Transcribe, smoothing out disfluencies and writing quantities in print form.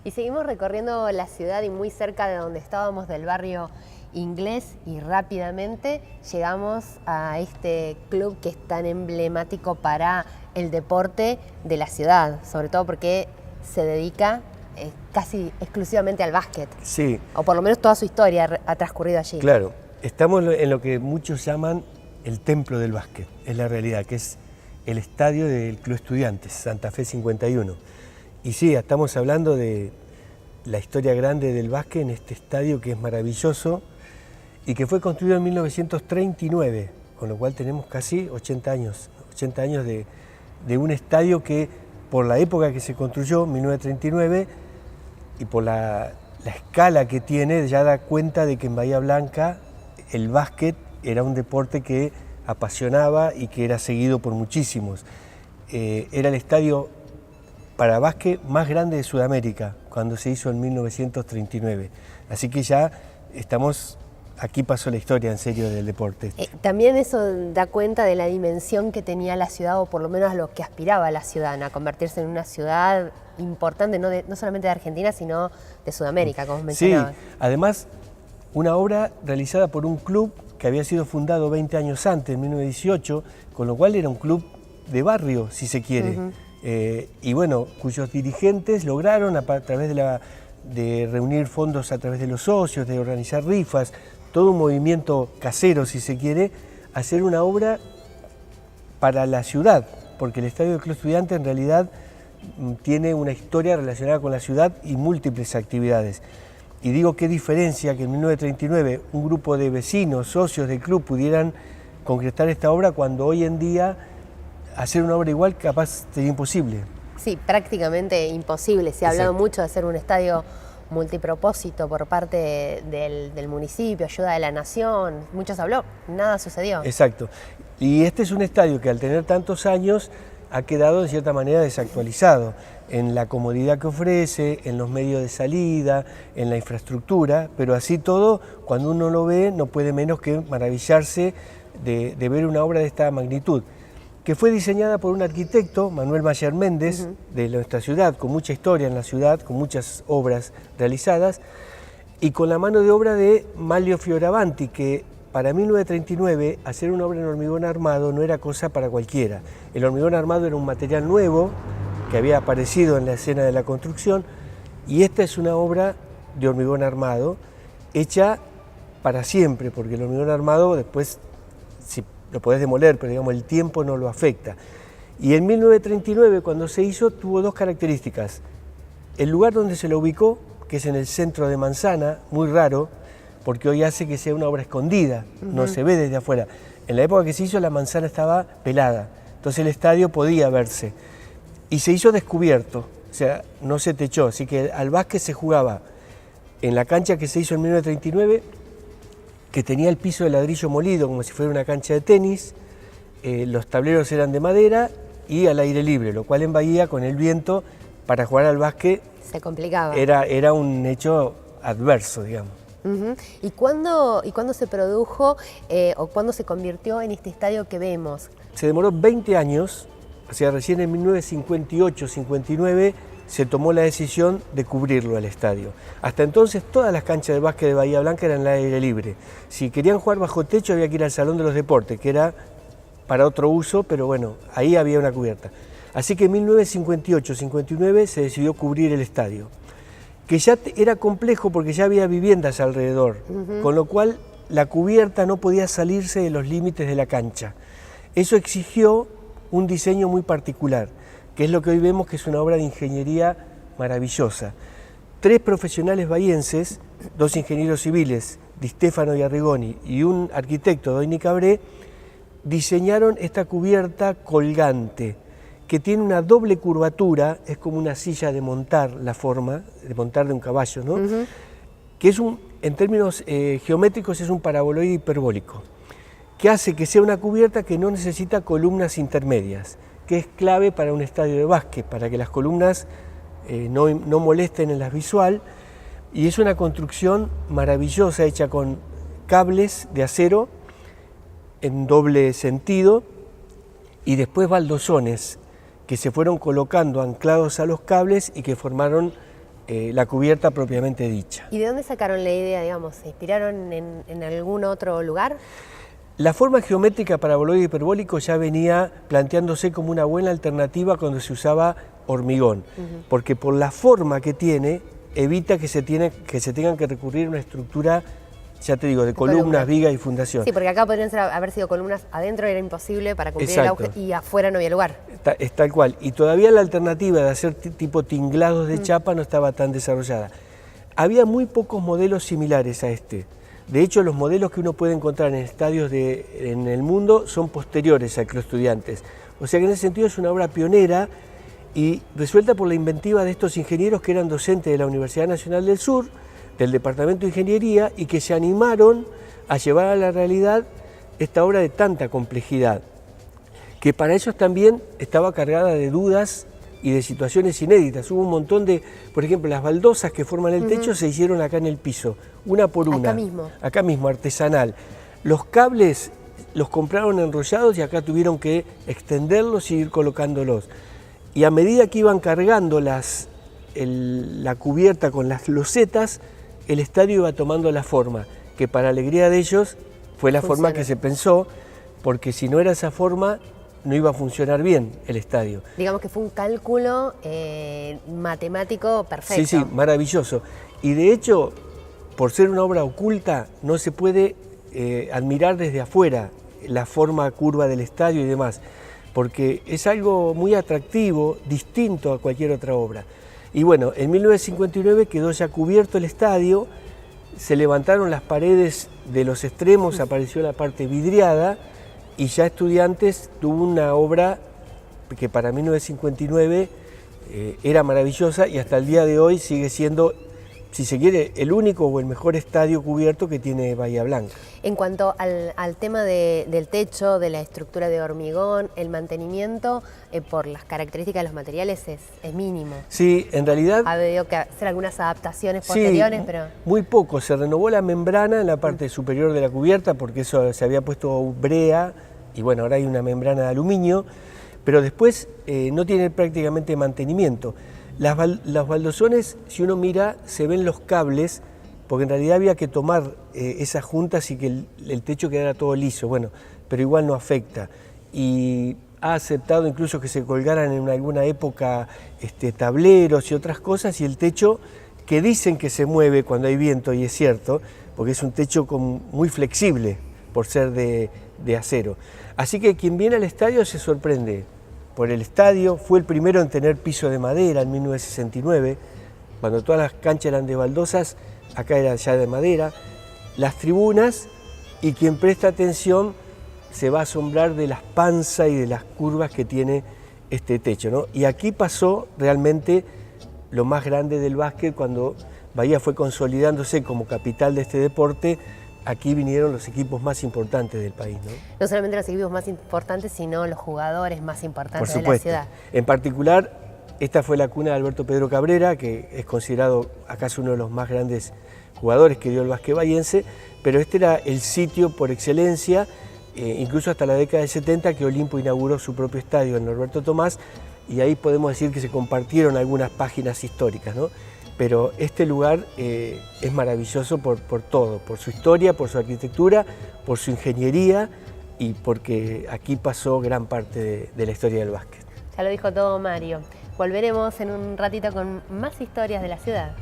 Y seguimos recorriendo la ciudad y muy cerca de donde estábamos, del barrio Inglés, y rápidamente llegamos a este club que es tan emblemático para el deporte de la ciudad, sobre todo porque se dedica casi exclusivamente al básquet. Sí. O por lo menos toda su historia ha transcurrido allí. Claro, estamos en lo que muchos llaman el templo del básquet, es la realidad, que es el estadio del Club Estudiantes, Santa Fe 51. Y sí, estamos hablando de la historia grande del básquet en este estadio que es maravilloso y que fue construido en 1939, con lo cual tenemos casi 80 años de un estadio que por la época que se construyó, 1939, y por la escala que tiene, ya da cuenta de que en Bahía Blanca el básquet era un deporte que apasionaba y que era seguido por muchísimos. Era el estadio para básquet más grande de Sudamérica, cuando se hizo en 1939. Así que ya estamos, aquí pasó la historia en serio del deporte. También eso da cuenta de la dimensión que tenía la ciudad, o por lo menos a lo que aspiraba la ciudad, a convertirse en una ciudad importante, no solamente de Argentina, sino de Sudamérica, como mencionabas. Sí, además, una obra realizada por un club que había sido fundado 20 años antes, en 1918, con lo cual era un club de barrio, si se quiere. Y bueno, cuyos dirigentes lograron, a través de reunir fondos a través de los socios, de organizar rifas, todo un movimiento casero, si se quiere, hacer una obra para la ciudad, porque el Estadio del Club Estudiante en realidad tiene una historia relacionada con la ciudad y múltiples actividades. Y digo, qué diferencia que en 1939 un grupo de vecinos, socios del club, pudieran concretar esta obra, cuando hoy en día hacer una obra igual capaz sería imposible. Sí, prácticamente imposible. Se ha hablado mucho de hacer un estadio multipropósito por parte del municipio, ayuda de la nación, mucho se habló, nada sucedió. Exacto. Y este es un estadio que al tener tantos años ha quedado de cierta manera desactualizado en la comodidad que ofrece, en los medios de salida, en la infraestructura, pero así todo, cuando uno lo ve, no puede menos que maravillarse de ver una obra de esta magnitud, que fue diseñada por un arquitecto, Manuel Mayer Méndez, de nuestra ciudad, con mucha historia en la ciudad, con muchas obras realizadas, y con la mano de obra de Manlio Fioravanti, que para 1939 hacer una obra en hormigón armado no era cosa para cualquiera. El hormigón armado era un material nuevo que había aparecido en la escena de la construcción, y esta es una obra de hormigón armado hecha para siempre, porque el hormigón armado después lo podés demoler, pero digamos el tiempo no lo afecta. Y en 1939, cuando se hizo, tuvo dos características. El lugar donde se lo ubicó, que es en el centro de Manzana, muy raro, porque hoy hace que sea una obra escondida, no se ve desde afuera. En la época que se hizo, la manzana estaba pelada, entonces el estadio podía verse. Y se hizo descubierto, o sea, no se techó, así que al básquet se jugaba en la cancha que se hizo en 1939, que tenía el piso de ladrillo molido como si fuera una cancha de tenis, los tableros eran de madera y al aire libre, lo cual en Bahía, con el viento, para jugar al básquet se complicaba. Era un hecho adverso, digamos. ¿Y cuándo se produjo o cuándo se convirtió en este estadio que vemos? Se demoró 20 años, o sea, recién en 1958-59 se tomó la decisión de cubrirlo al estadio. Hasta entonces todas las canchas de básquet de Bahía Blanca eran al aire libre. Si querían jugar bajo techo había que ir al Salón de los Deportes, que era para otro uso, pero bueno, ahí había una cubierta. Así que en 1958-59 se decidió cubrir el estadio, que ya era complejo porque ya había viviendas alrededor, con lo cual la cubierta no podía salirse de los límites de la cancha. Eso exigió un diseño muy particular, que es lo que hoy vemos, que es una obra de ingeniería maravillosa. 3 profesionales bahienses, 2 ingenieros civiles, Di Stefano y Arrigoni, y un arquitecto, Doini Cabré, diseñaron esta cubierta colgante, que tiene una doble curvatura, es como una silla de montar, la forma de montar de un caballo, ¿no? Que es en términos geométricos es un paraboloide hiperbólico, que hace que sea una cubierta que no necesita columnas intermedias, que es clave para un estadio de básquet, para que las columnas no molesten en la visual, y es una construcción maravillosa hecha con cables de acero en doble sentido y después baldosones que se fueron colocando anclados a los cables y que formaron la cubierta propiamente dicha. ¿Y de dónde sacaron la idea, digamos? ¿Se inspiraron en algún otro lugar? La forma geométrica paraboloide hiperbólico ya venía planteándose como una buena alternativa cuando se usaba hormigón, porque por la forma que tiene, evita que se tengan que recurrir a una estructura, ya te digo, de columnas, vigas y fundación. Sí, porque acá podrían haber sido columnas adentro, era imposible para cumplir el auge, y afuera no había lugar. Es tal cual. Y todavía la alternativa de hacer tipo tinglados de chapa no estaba tan desarrollada. Había muy pocos modelos similares a este. De hecho, los modelos que uno puede encontrar en estadios en el mundo son posteriores a Club Estudiantes. O sea que en ese sentido es una obra pionera y resuelta por la inventiva de estos ingenieros que eran docentes de la Universidad Nacional del Sur, del Departamento de Ingeniería, y que se animaron a llevar a la realidad esta obra de tanta complejidad, que para ellos también estaba cargada de dudas y de situaciones inéditas. Hubo un montón de, por ejemplo, las baldosas que forman el techo se hicieron acá en el piso, una por una. Acá mismo, artesanal. Los cables los compraron enrollados y acá tuvieron que extenderlos y ir colocándolos. Y a medida que iban cargando la cubierta con las losetas, el estadio iba tomando la forma, que para alegría de ellos fue la forma que se pensó, porque si no era esa forma, no iba a funcionar bien el estadio. Digamos que fue un cálculo matemático perfecto. Sí, sí, maravilloso. Y de hecho, por ser una obra oculta, no se puede admirar desde afuera la forma curva del estadio y demás, porque es algo muy atractivo, distinto a cualquier otra obra. Y bueno, en 1959 quedó ya cubierto el estadio, se levantaron las paredes de los extremos, apareció la parte vidriada, y ya Estudiantes tuvo una obra que para 1959 era maravillosa y hasta el día de hoy sigue siendo, si se quiere, el único o el mejor estadio cubierto que tiene Bahía Blanca. En cuanto al tema del techo, de la estructura de hormigón, el mantenimiento, por las características de los materiales es mínimo. Sí, en realidad... Ha habido que hacer algunas adaptaciones posteriores, sí, pero... muy poco. Se renovó la membrana en la parte superior de la cubierta porque eso se había puesto brea y bueno, ahora hay una membrana de aluminio, pero después no tiene prácticamente mantenimiento. Los baldosones, si uno mira, se ven los cables, porque en realidad había que tomar esas juntas y que el techo quedara todo liso, bueno, pero igual no afecta. Y ha aceptado incluso que se colgaran en alguna época tableros y otras cosas, y el techo, que dicen que se mueve cuando hay viento, y es cierto, porque es un techo muy flexible por ser de acero. Así que quien viene al estadio se sorprende por el estadio. Fue el primero en tener piso de madera en 1969, cuando todas las canchas eran de baldosas, acá era ya de madera. Las tribunas, y quien presta atención se va a asombrar de las panzas y de las curvas que tiene este techo, ¿no? Y aquí pasó realmente lo más grande del básquet cuando Bahía fue consolidándose como capital de este deporte. Aquí vinieron los equipos más importantes del país, ¿no? No solamente los equipos más importantes, sino los jugadores más importantes de la ciudad. En particular, esta fue la cuna de Alberto Pedro Cabrera, que es considerado acaso uno de los más grandes jugadores que dio el básquet bahiense, pero este era el sitio por excelencia, incluso hasta la década del 70, que Olimpo inauguró su propio estadio en Norberto Tomás, y ahí podemos decir que se compartieron algunas páginas históricas, ¿no? Pero este lugar es maravilloso por todo, por su historia, por su arquitectura, por su ingeniería y porque aquí pasó gran parte de la historia del básquet. Ya lo dijo todo Mario. Volveremos en un ratito con más historias de la ciudad.